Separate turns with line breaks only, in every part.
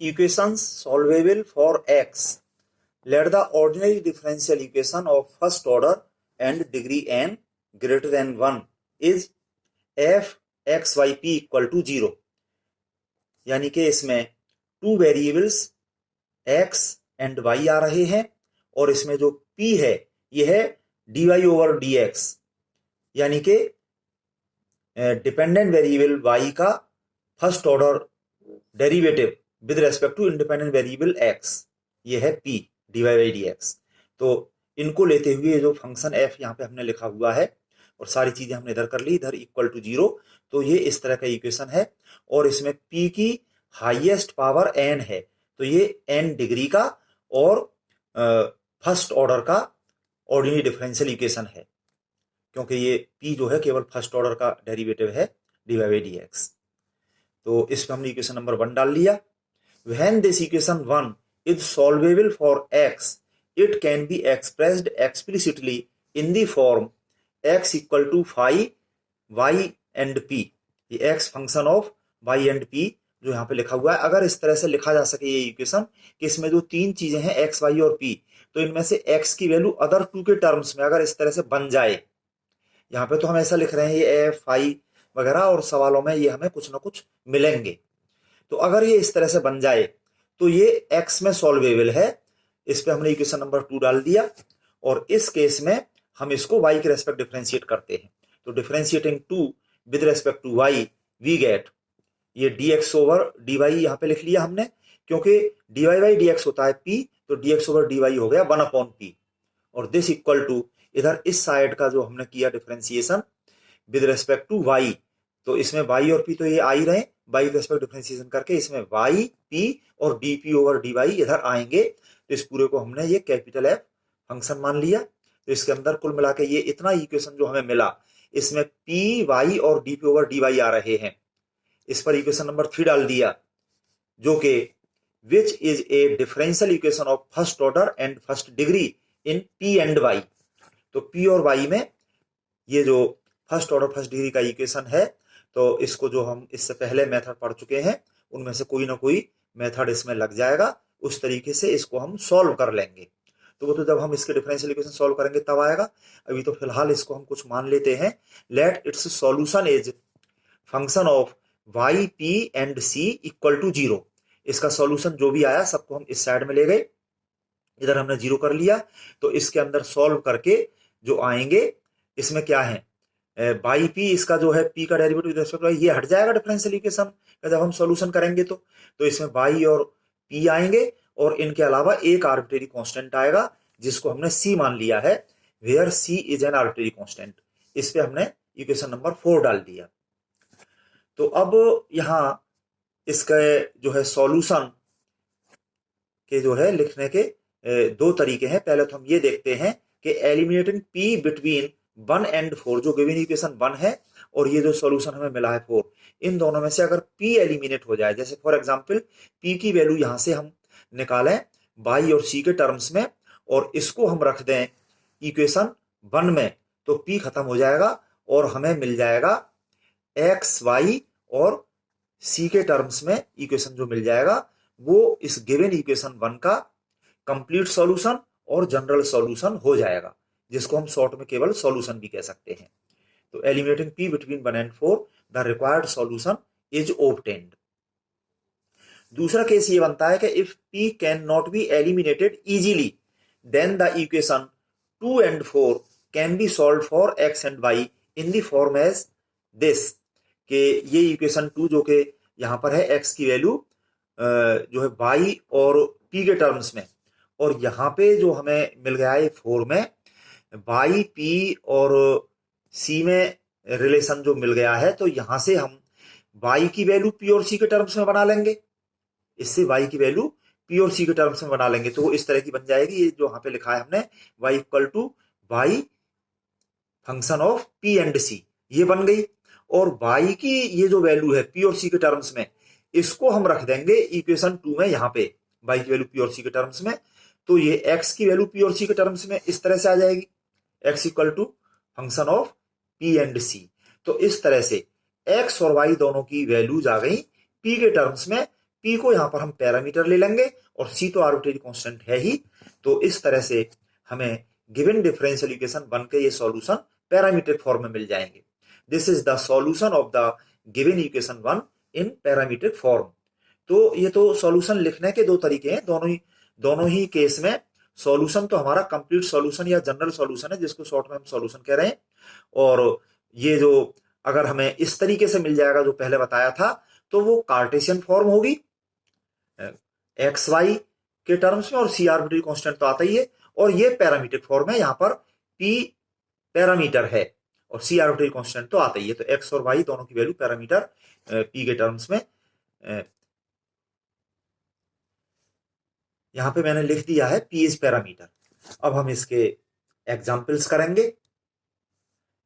Equations solvable for x. Let the ordinary differential equation of first order and degree n greater than 1 is f x y p equal to 0. यानी कि इसमें two variables x and y आ रहे हैं और इसमें जो p है यह है dy ओवर dx, यानी कि डिपेंडेंट वेरिएबल y का first order derivative with respect to independent variable x, ये है p dy बाई dx। तो इनको लेते हुए जो फंक्शन f यहाँ पे हमने लिखा हुआ है और सारी चीजें हमने इधर कर ली, इधर इक्वल टू 0, तो ये इस तरह का इक्वेशन है और इसमें p की हाईएस्ट पावर n है, तो ये n डिग्री का और फर्स्ट ऑर्डर का ऑर्डिनरी डिफरेंशियल इक्वेशन है, क्योंकि ये p जो है केवल फर्स्ट ऑर्डर का डेरिवेटिव है dy बाई dx। तो इस पर हमने इक्वेशन नंबर 1 डाल लिया। When this equation 1 is solvable for x, it can be expressed explicitly in the form x equal to phi y and p। ये x function of y and p जो यहाँ पे लिखा हुआ है, अगर इस तरह से लिखा जा सके ये इक्वेशन कि इसमें जो तीन चीजें हैं x, y और p, तो इनमें से x की वैल्यू अदर टू के टर्म्स में अगर इस तरह से बन जाए, यहाँ पे तो हम ऐसा लिख रहे हैं ये f, phi वगैरह और सवालों में ये हमें कुछ ना कुछ मिलेंगे, तो अगर ये इस तरह से बन जाए तो ये x में सॉल्वेबल है। इस पे हमने इक्वेशन नंबर 2 डाल दिया और इस केस में हम इसको y के रेस्पेक्ट डिफरेंशिएट करते हैं। तो differentiating 2 with respect to y we get ये dx ओवर dy, यहाँ पे लिख लिया हमने, क्योंकि dy बाई dx होता है p, तो dx ओवर dy हो गया 1 अपॉन p और दिस इक्वल टू इधर इस साइड का जो हमने किया differentiation with respect to y, तो इसमें y और p तो ये आ ही रहे, y रेस्पेक्ट डिफरेंशिएशन करके इसमें y p और dp ओवर dy इधर आएंगे, तो इस पूरे को हमने ये कैपिटल F फंक्शन मान लिया। तो इसके अंदर कुल मिला के ये इतना इक्वेशन जो हमें मिला, इसमें p y और dp ओवर dy आ रहे हैं। इस पर इक्वेशन नंबर 3 डाल दिया जो कि which is a differential equation of first order and first degree in p and y। तो p और y में ये जो फर्स्ट ऑर्डर फर्स्ट डिग्री का इक्वेशन है, तो इसको जो हम इससे पहले मेथड पढ़ चुके हैं उनमें से कोई ना कोई मेथड इसमें लग जाएगा, उस तरीके से इसको हम सॉल्व कर लेंगे। तो वो तो जब हम इसके डिफरेंशियल इक्वेशन सॉल्व करेंगे तब आएगा, अभी तो फिलहाल इसको हम कुछ मान लेते हैं। Let its solution is function of y p and c equal to 0। इसका सॉल्यूशन जो भी आया सबको हम इस साइड में ले गए, इधर हमने 0 कर लिया, तो इसके अंदर सॉल्व करके जो आएंगे इसमें क्या है बाई पी, इसका जो है p का डेरिवेटिव ये हट जाएगा डिफरेंशियल इक्वेशन का जब हम सॉल्यूशन करेंगे तो इसमें बाई और p आएंगे और इनके अलावा एक आर्बिट्रेरी कांस्टेंट आएगा जिसको हमने c मान लिया है, where c is an arbitrary constant. इस पे हमने इक्वेशन नंबर 4 डाल दिया। तो अब यहाँ इसके जो है सॉल्यूशन के जो है लिखने के दो तरीके हैं। पहले तो हम ये देखते हैं कि एलिमिनेटिंग p बिटवीन 1 एंड 4, जो गिवन इक्वेशन 1 है और ये जो सॉल्यूशन हमें मिला है 4, इन दोनों में से अगर p एलिमिनेट हो जाए, जैसे फॉर एग्जांपल p की वैल्यू यहां से हम निकालें y और c के टर्म्स में और इसको हम रख दें इक्वेशन 1 में, तो p खत्म हो जाएगा और हमें मिल जाएगा x y और c के टर्म्स में इक्वेशन जो मिल जाएगा वो इस गिवन इक्वेशन 1 का कंप्लीट सॉल्यूशन और जनरल सॉल्यूशन हो जाएगा, जिसको हम शॉर्ट में केवल सॉल्यूशन भी कह सकते हैं। तो eliminating p between 1 and 4 the required solution is obtained. दूसरा केस ये बनता है कि if p can not be eliminated easily then the equation 2 and 4 can be solved for x and y in the form as this, कि ये equation 2 जो कि यहाँ पर है x की वैल्यू जो है y और p के टर्म्स में, और यहाँ पे जो हमें मिल गया है 4 में y p और c में रिलेशन जो मिल गया है, तो यहां से हम y की वैल्यू p और c के टर्म्स में बना लेंगे, इससे y की वैल्यू p और c के टर्म्स में बना लेंगे, तो वो इस तरह की बन जाएगी। ये जो यहाँ पे लिखा है हमने y equal to y function of p and c, ये बन गई। और y की ये जो वैल्यू है p और c के टर्म्स में, इसको हम रख देंगे इक्वेशन 2 में, यहाँ पे y की वैल्यू p और c के टर्म्स में, तो ये x की वैल्यू p और c के टर्म्स में इस तरह से आ जाएगी, x equal to function of p and c। तो इस तरह से x और y दोनों की वैल्यूज आ गई p के टर्म्स में, पी को यहाँ पर हम पैरामीटर ले लेंगे और सी तो आर्बिट्रेरी कांस्टेंट है ही। तो इस तरह से हमें गिवन डिफरेंशियल इक्वेशन बन के ये सॉल्यूशन पैरामीट्रिक फॉर्म में मिल जाएंगे। This is the solution of the given equation 1 in parametric form. तो ये तो सॉल्यूशन लिखने के दो तरीके हैं, दोनों ही केस में सॉल्यूशन तो हमारा कंप्लीट सॉल्यूशन या जनरल सॉल्यूशन है, जिसको शॉर्ट में हम सॉल्यूशन कह रहे हैं। और ये जो अगर हमें इस तरीके से मिल जाएगा जो पहले बताया था, तो वो कार्टेशियन फॉर्म होगी एक्स वाई के टर्म्स में, और सी आर्बिट्रेरी कांस्टेंट तो आता ही है। और ये पैरामीट्रिक फॉर्म है, यहाँ पर पी पैरामीटर है और सी आर्बिट्रेरी कांस्टेंट तो आता ही है। तो एक्स और वाई दोनों की वैल्यू पैरामीटर पी के टर्म्स में यहां पे मैंने लिख दिया है पी इज पैरामीटर। अब हम इसके एग्जाम्पल्स करेंगे।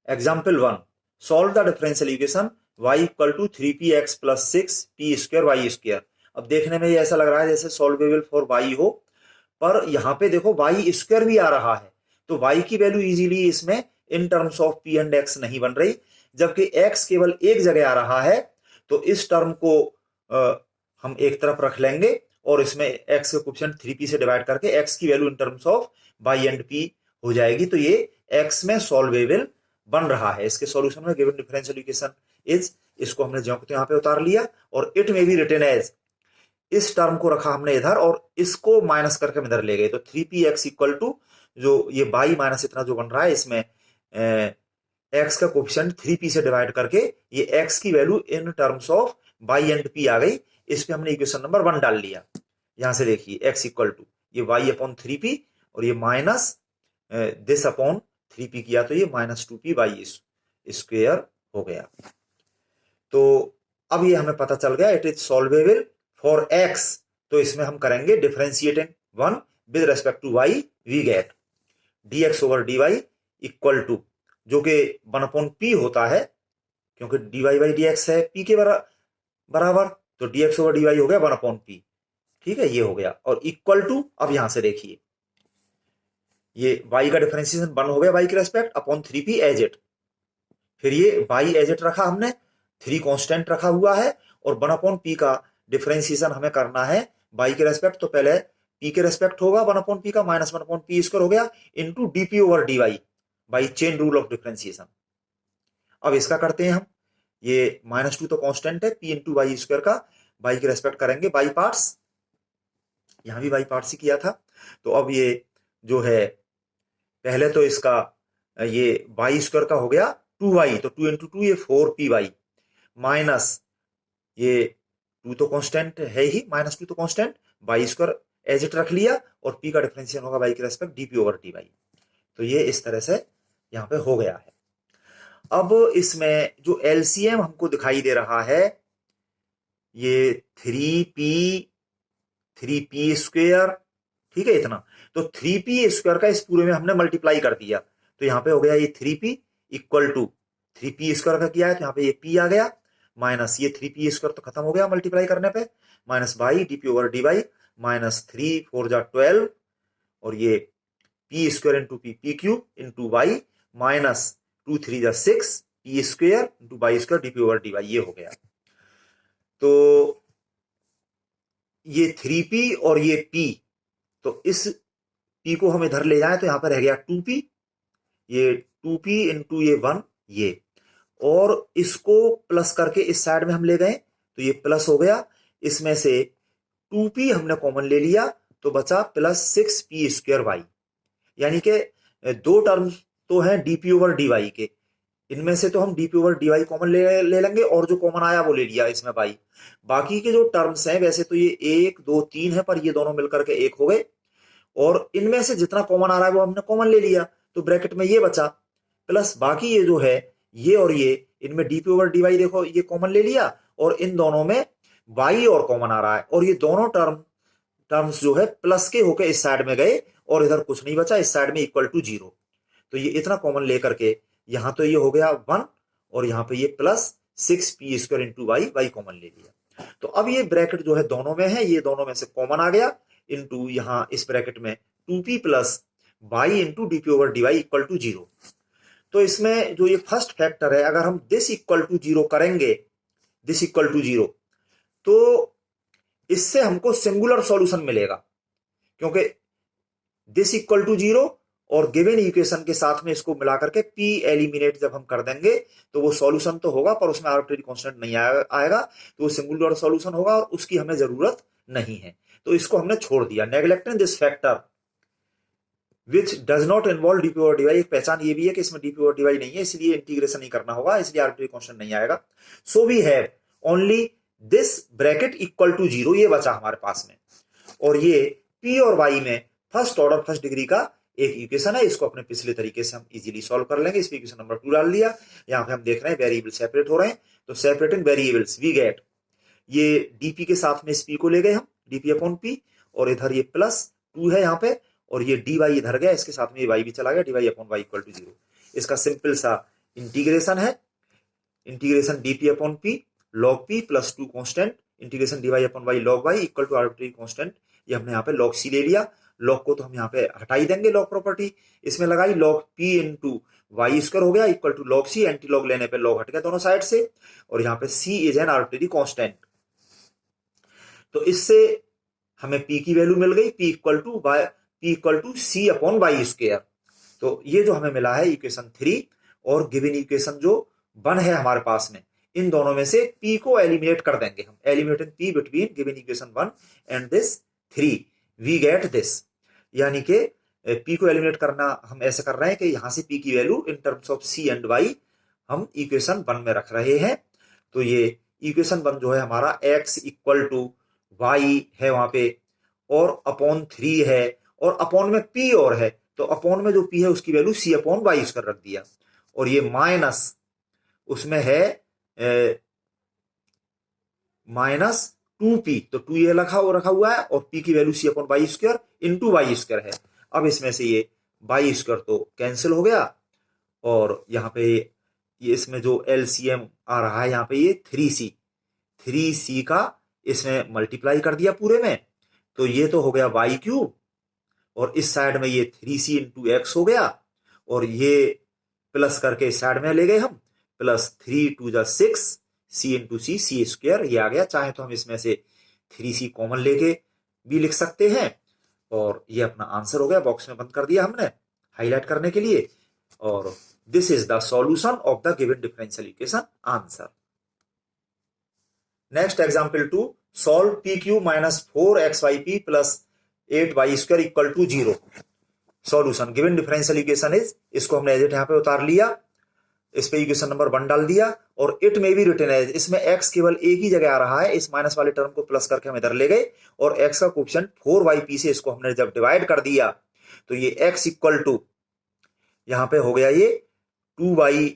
Example 1, solve the differential equation y equal to 3px plus 6p square y square. अब देखने में ये ऐसा लग रहा है जैसे सॉल्वेबल फॉर y हो, पर यहां पे देखो y स्क्वायर भी आ रहा है, तो y की वैल्यू इजीली इसमें in terms of p and x नहीं बन रही, जबकि x केवल एक जगह आ रहा है। तो इस टर्म को हम एक तरफ रख लेंगे और इसमें x के कोएफिशिएंट 3p से डिवाइड करके x की value in terms of y and p हो जाएगी। तो ये x में सॉल्वेबल बन रहा है। इसके सॉल्यूशन में गिवन डिफरेंशियल इक्वेशन इज, इसको हमने जो यहाँ पे उतार लिया, और इट में बी रिटन एज, इस टर्म को रखा हमने इधर और इसको माइनस करके हम इधर ले गए। तो 3px इक्वल टू जो ये y माइनस इतना जो बन रहा है, इसमें x का कोएफिशिएंट 3p से डिवाइड करके ये x की value in terms of y and p आ गई। इस पे हमने इक्वेशन नंबर 1 डाल लिया। यहां से देखिए x इक्वल टू ये y अपॉन 3p और ये माइनस दिस अपॉन 3p किया, तो ये माइनस 2p वाई स्क्वायर हो गया। तो अब ये हमें पता चल गया it is solvable for x। तो इसमें हम करेंगे differentiating 1 with respect to y, we get dx over dy equal to, जो कि 1 अपॉन p होता है, क्योंकि dy बाई dx है p के बराबर, तो dx ओवर dy हो गया 1 अपॉन p। ठीक है, ये हो गया। और इक्वल टू, अब यहां से देखिए ये y का डिफरेंशिएशन 1 हो गया y के respect upon 3p as it, फिर ये y एज इट रखा हमने, 3 कांस्टेंट रखा हुआ है, और 1 अपॉन p का डिफरेंशिएशन हमें करना है y के रेस्पेक्ट। तो पहले p के रेस्पेक्ट होगा 1 अपॉन p का, माइनस 1 अपॉन p स्क्वायर हो गया into dp over dy by chain rule of differentiation. अब इसका करते हैं हम, ये -2 तो कांस्टेंट है, p इंटू वाई स्क्वायर का y के रेस्पेक्ट करेंगे बाई पार्ट्स, यहां भी बाई पार्ट्स ही किया था। तो अब ये जो है पहले तो इसका ये वाई स्क्वायर का हो गया 2y, तो 2 इंटू 2 ये 4py माइनस ये 2 तो कांस्टेंट है ही, -2 तो constant, y square as it रख लिया, और p का डिफरेंशिएशन होगा y के रेस्पेक्ट dp ओवर dy। तो ये इस तरह से यहां पे हो गया है। अब इसमें जो एलसीएम हमको दिखाई दे रहा है ये 3p स्क्वायर, ठीक है इतना, तो 3p स्क्वायर का इस पूरे में हमने मल्टीप्लाई कर दिया, तो यहाँ पे हो गया ये 3p equal to 3p square का किया है, तो यहाँ पे ये p आ गया, माइनस ये 3p स्क्वायर तो खत्म हो गया मल्टीप्लाई करने पे, minus by dp over dy minus 3 4 जा 12, और ये p square into p cube into y minus 2 3 जा 6 p square into y square dp over dy, ये हो गया। तो ये 3p और ये p, तो इस p को हम इधर ले जाएं तो यहां पर रह गया 2p, ये 2p इंटू ये 1 ये, और इसको प्लस करके इस साइड में हम ले गए तो ये प्लस हो गया, इसमें से 2p हमने कॉमन ले लिया तो बचा प्लस 6p स्क्वायर वाई, यानी कि दो टर्म्स तो हैं dp ओवर dy के, इनमें से तो हम dp ओवर dy कॉमन ले लेंगे, और जो कॉमन आया वो ले लिया इसमें y। बाकी के जो टर्म्स हैं वैसे तो ये 1 2 3 है, पर ये दोनों मिलकर के 1 हो गए, और इनमें से जितना कॉमन आ रहा है वो हमने कॉमन ले लिया, तो ब्रैकेट में ये बचा, प्लस बाकी ये जो है ये और ये, इनमें dp ओवर dy देखो ये कॉमन ले लिया, और इन दोनों में y और कॉमन आ रहा है, और ये दोनों टर्म्स जो है प्लस के होके इस साइड में गए, और इधर कुछ नहीं बचा, इस साइड में इक्वल टू 0। तो ये इतना कॉमन लेकर के यहां तो ये हो गया 1, और यहां पे ये plus 6p square into y common ले लिया। तो अब ये ब्रैकेट जो है दोनों में है, ये दोनों में से कॉमन आ गया, इंटू यहां इस ब्रैकेट में 2p plus y into dp over dy equal to 0। तो इसमें जो ये फर्स्ट फैक्टर है, अगर हम दिस इक्वल टू 0 करेंगे, दिस इक्वल टू 0, तो इससे हमको सिंगुलर सॉल्यूशन मिलेगा, क्योंकि दिस इक्वल टू 0 और गिवन इक्वेशन के साथ में इसको मिला करके p एलिमिनेट जब हम कर देंगे तो वो सॉल्यूशन तो होगा पर उसमें आर्बिट्रेरी कांस्टेंट नहीं आएगा, तो वो सिंगुलर सॉल्यूशन होगा और उसकी हमें जरूरत नहीं है, तो इसको हमने छोड़ दिया। Neglecting this factor which does not involve d p over d y, एक पहचान ये भी है कि इसमें डीपी ओवर डीवाई नहीं है, इसलिए इंटीग्रेशन नहीं करना होगा, इसलिए आर्बिट्रेरी कांस्टेंट नहीं आएगा। So we have only this bracket equal to 0, ये बचा हमारे पास में, और ये p और y में फर्स्ट ऑर्डर फर्स्ट डिग्री का एक इक्वेशन है। इसको अपने पिछले तरीके से हम इजीली सॉल्व कर लेंगे। इस इक्वेशन नंबर 2 डाल दिया, यहाँ पे हम देख रहे हैं वेरिएबल सेपरेट हो रहे हैं, तो सेपरेटिंग वेरिएबल्स वी गेट, ये dp के साथ में इस p को ले गए हम dp अपॉन p, और इधर ये प्लस 2 है यहाँ पे, और ये dy इधर गया, इसके साथ में ये y भी चला गया, dy upon y equal to 0। इसका सिंपल सा इंटीग्रेशन है, integration dp upon p log p plus 2 constant integration dy upon y log y equal to arbitrary constant, ये हमने यहाँ पे log c ले लिया। log को तो हम यहाँ पे हटा ही देंगे, log प्रॉपर्टी इसमें लगाई, log p into y square हो गया equal to log c, anti log लेने पे log हट गया दोनों साइड से, और यहाँ पे c is an arbitrary constant. तो इससे हमें p की वैल्यू मिल गई, p equal to c upon y square. तो ये जो हमें मिला है इक्वेशन 3, और गिवन इक्वेशन जो 1 है हमारे पास में, इन दोनों में से p को एलिमिनेट कर देंगे हम, eliminating p between given equation 1 and this 3 we get this, यानी कि p को एलिमिनेट करना हम ऐसे कर रहे हैं कि यहां से p की value in terms of c and y हम इक्वेशन 1 में रख रहे हैं। तो ये इक्वेशन 1 जो है हमारा x इक्वल टू y है वहां पे, और अपॉन 3 है, और अपॉन में p और है, तो अपॉन में जो p है उसकी value c upon y square रख दिया, और ये माइनस उसमें है माइनस 2p, तो 2 ये रखा हुआ है, और p की value c upon y square into y square है। अब इसमें से ये वाई स्क्वायर तो कैंसिल हो गया, और यहाँ पे ये इसमें जो एलसीएम आ रहा है यहाँ पे ये 3c का इसमें मल्टीप्लाई कर दिया पूरे में, तो ये तो हो गया वाई क्यूब, और इस साइड में ये 3c इंटू एक्स हो गया, और ये प्लस करके इस साइड में ले गए हम, प्लस 3 2 जा 6 c इंटू सी स्क्वायर, ये आ गया। चाहे तो हम इसमें से 3c कॉमन लेके भी लिख सकते हैं, और ये अपना आंसर हो गया, बॉक्स में बंद कर दिया हमने हाईलाइट करने के लिए, और this is the solution of the given differential equation answer. Next example 2, solve p q minus 4xyp plus 8y square equal to 0। Solution given differential equation is, इसको हमने एज इट यहाँ पे उतार लिया, इस पे इक्वेशन नंबर 1 डाल दिया, और इट में भी रिटर्न है, इसमें x केवल एक ही जगह आ रहा है, इस माइनस वाले टर्म को प्लस करके हम इधर ले गए, और x का कोएफिशिएंट 4yp से इसको हमने जब डिवाइड कर दिया, तो ये x इक्वल टू यहाँ पे हो गया ये 2y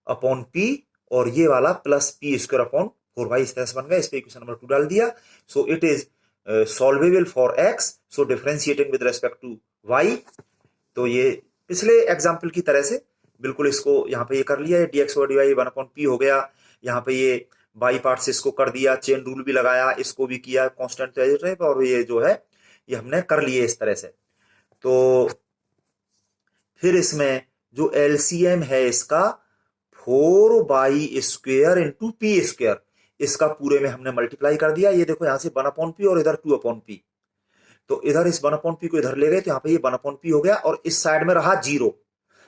अपॉन p, और ये वाला plus p square upon 4y, इस तरह से बन गया। इस पे इक्वेशन नंबर 2 डाल दिया। So it is solvable for x, so differentiating with respect to y। तो ये पिछले एग्जाम्पल की तरह से बिल्कुल इसको यहाँ पे ये कर लिया, dx over dy 1 upon p हो गया, यहाँ पे ये बाई पार्ट से इसको कर दिया, चेन रूल भी लगाया, इसको भी किया कांस्टेंट टाइप, और ये जो है ये हमने कर लिए इस तरह से। तो फिर इसमें जो एलसीएम है इसका 4y square into P square, इसका पूरे में हमने मल्टीप्लाई कर दिया। ये देखो यहाँ से 1 अपॉन पी और इधर 2 अपॉन पी, तो इधर इस 1 अपॉन पी को इधर ले गए, तो यहाँ पे ये 1 अपॉन पी हो गया, और इस साइड में रहा 0,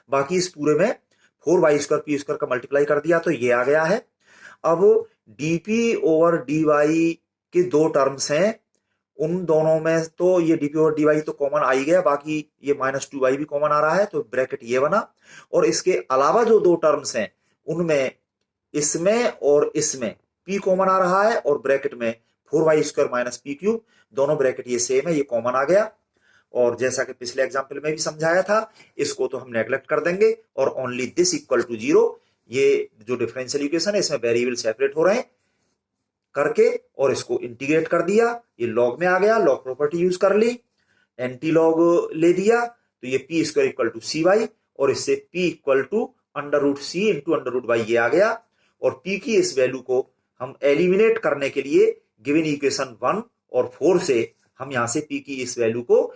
बाकी इस पूरे में 4y स्क्वायर पी स्क्वायर का मल्टीप्लाई कर दिया, तो ये आ गया है। अब dp ओवर dy के दो टर्म्स हैं, उन दोनों में तो ये dp ओवर dy तो कॉमन आ ही गया, बाकी ये माइनस 2y भी कॉमन आ रहा है, तो ब्रैकेट ये बना। और इसके अलावा जो दो टर्म्स हैं उनमें इसमें और इसमें p कॉमन आ रहा है, और ब्रैकेट में 4y square minus P cube, दोनों ब्रैकेट ये सेम है, ये कॉमन आ गया। और जैसा कि पिछले एग्जाम्पल में भी समझाया था, इसको तो हम नेग्लेक्ट कर देंगे, और ओनली दिस इक्वल टू 0, ये जो डिफरेंशियल इक्वेशन है इसमें वेरिएबल सेपरेट हो रहे हैं करके, और इसको इंटीग्रेट कर दिया, ये लॉग में आ गया, लॉग प्रॉपर्टी यूज कर ली, एंटी लॉग ले दिया, तो ये p square equal to c y, और इससे p equal to under root c into under root y, ये आ गया। और पी की इस वैल्यू को हम एलिमिनेट करने के लिए गिवन इक्वेशन 1 और 4 से हम यहां से पी की इस वैल्यू को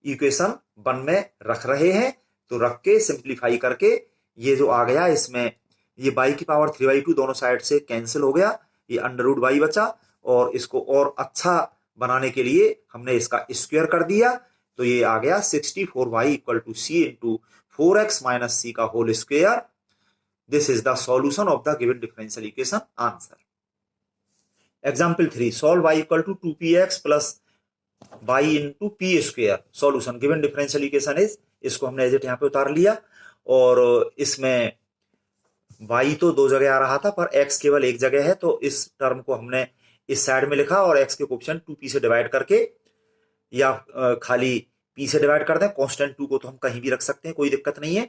इक्वेशन 1 में रख रहे हैं। तो रख के सिंप्लीफाई करके ये जो आ गया, इसमें ये y की पावर 3/2 दोनों साइड से कैंसिल हो गया, ये अंडर रूट वाई बचा, और इसको और अच्छा बनाने के लिए हमने इसका स्क्वायर कर दिया, तो ये आ गया 64y equal to C into 4x minus C का whole square. This is the solution of the given differential equation answer. Example 3, solve y equal to 2px plus y into P square. Solution given differential equation is, इसको हमने as it यहाँ पे उतार लिया, और इसमें y तो दो जगह आ रहा था पर x केवल एक जगह है, तो इस टर्म को हमने इस साइड में लिखा और x के कोएफिशिएंट 2p से डिवाइड करके, या खाली p से डिवाइड कर दें, कांस्टेंट 2 को तो हम कहीं भी रख सकते हैं, कोई दिक्कत नहीं है।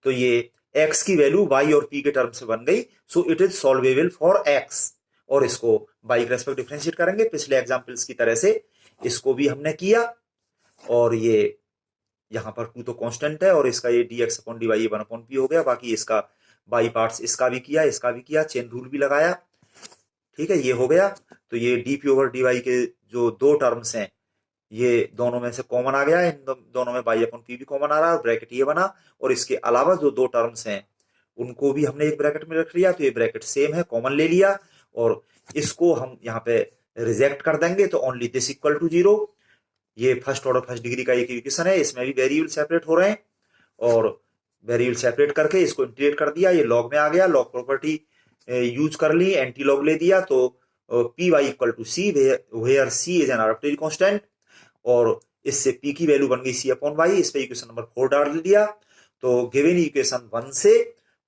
तो ये x की वैल्यू y और p के टर्म से बन गई, so it is solvable for x, और इसको y के रेस्पेक्ट डिफरेंशिएट करेंगे पिछले एग्जांपल्स की तरह से। इसको भी हमने किया, और ये यहाँ पर 2 तो कांस्टेंट है, और इसका ये dx upon dy 1 upon p हो गया। बाकी इसका बाई पार्ट्स इसका भी किया, इसका भी किया, चेन रूल भी लगाया, ठीक है, ये हो गया। तो ये dp ओवर dy के जो दो टर्म्स हैं, ये दोनों में से कॉमन आ गया, इन दोनों में y अपॉन p भी कॉमन आ रहा है, और ब्रैकेट ये बना। और इसके अलावा जो दो टर्म्स हैं उनको भी हमने एक ब्रैकेट में रख लिया, तो ये ब्रैकेट सेम है, कॉमन ले लिया, और इसको हम यहाँ पे रिजेक्ट कर देंगे, तो ओनली दिस इक्वल टू 0। ये फर्स्ट ऑर्डर फर्स्ट डिग्री का एक इक्वेशन है, इसमें भी वेरिएबल सेपरेट हो रहे हैं, और वेरिएबल सेपरेट करके इसको इंटीग्रेट कर दिया, ये लॉग में आ गया, लॉग प्रॉपर्टी यूज कर ली, एंटी लॉग ले दिया, तो p y equal to c, where c is an arbitrary constant, और इससे p की वैल्यू बन गई c अपॉन वाई। इस पे इक्वेशन नंबर 4 डाल दिया, तो गिवन इक्वेशन 1 से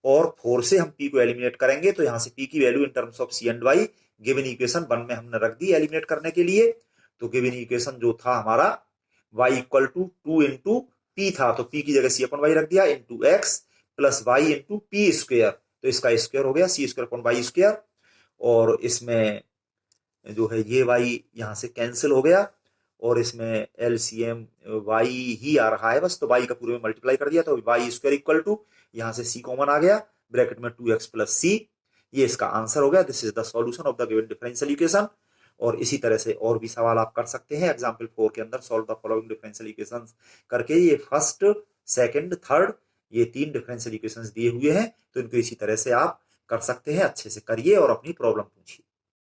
और 4 से हम p को एलिमिनेट करेंगे, तो यहां से p की value in terms of c and y given equation 1 में हमने रख दी एलिमिनेट करने के लिए। तो गिवन इक्वेशन जो था हमारा y equal to 2 into p था, तो p की जगह c अपॉन वाई रख दिया, into x plus y into P square, तो इसका स्क्वायर हो गया c square upon y square, और इसमें जो है ये y यहाँ से कैंसिल हो गया, और इसमें एलसीएम y ही आ रहा है बस, तो y का पूरे में मल्टीप्लाई कर दिया, तो वाई स्क्वायर इक्वल टू, यहाँ से c कॉमन आ गया, ब्रैकेट में 2x प्लस c, ये इसका आंसर हो गया। This is the solution of the given differential equation. और इसी तरह से और भी सवाल आप कर सकते हैं एग्जाम्पल 4 के अंदर, solve the following differential equations करके। ये फर्स्ट, सेकंड, थर्ड, ये 3 डिफरेंशियल इक्वेशंस दिए हुए हैं, तो इनको इसी तरह से आप कर सकते हैं। अच्छे से करिए और अपनी प्रॉब्लम पूछिए।